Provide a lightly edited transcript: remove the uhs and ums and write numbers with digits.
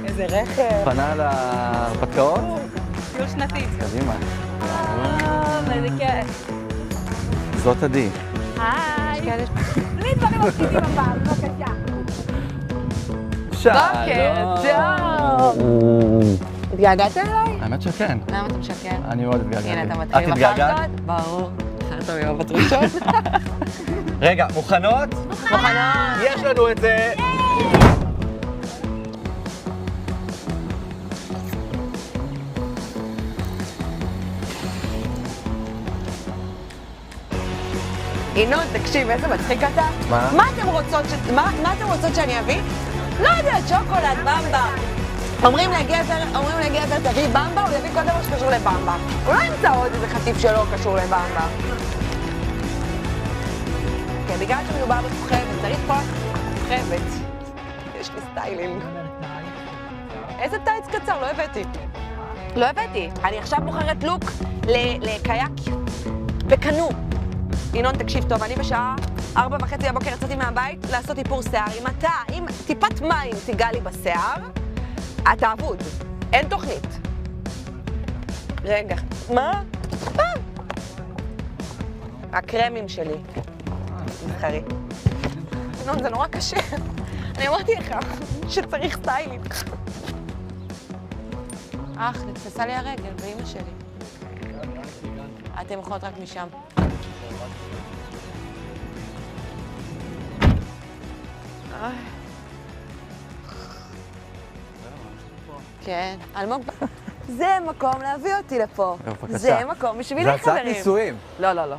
איזה רכב. פנה להרפתקאות? טיול שנתי. קדימה. איזה כיף. זאת עדי. היי. בלי דברים מפחידים הפעם, בבקשה. שלום. התגעגעת אליי? האמת שכן. למה אתה משקר? אני מאוד התגעגעתי. הנה, אתה מתחיל עם החרטות? ברור. חרטות עם הבטרישות. רגע, מוכנות? מוכנות. יש לנו את זה. ינון, תקשיב, איזה מצחיק אתה. מה? מה אתם רוצות שאני אביא? לא יודעת, שוקולד, במבה. אומרים להגיע יותר, תביא במבה, הוא יביא כל דבר שקשור לבמבה. הוא לא ימצא עוד איזה חטיף שלא קשור לבמבה. כן, בגלל שמדובר בכוכבת, צריך פה כוכבת. יש לי סטיילינג. איזה טייץ קצר? לא הבאתי. אני עכשיו בוחרת לוק לקייק בקנו. ינון, תקשיב טוב, אני בשעה 4:30 בבוקר יצאתי מהבית לעשות איפור שיער. אם טיפת מים תיגע לי בשיער, אתה אבוד. אין תוכנית. רגע, מה? הקרמים שלי. נבחרי. ינון, זה נורא קשה. אני אמרתי לך שצריך סטיילינג. נתפסה לי הרגל באמא שלי. אתם יכולות רק משם. כן, אלמוג, זה מקום להביא אותי לפה. זה מקום בשבילי, חברים. זה הצעת נישואים. לא.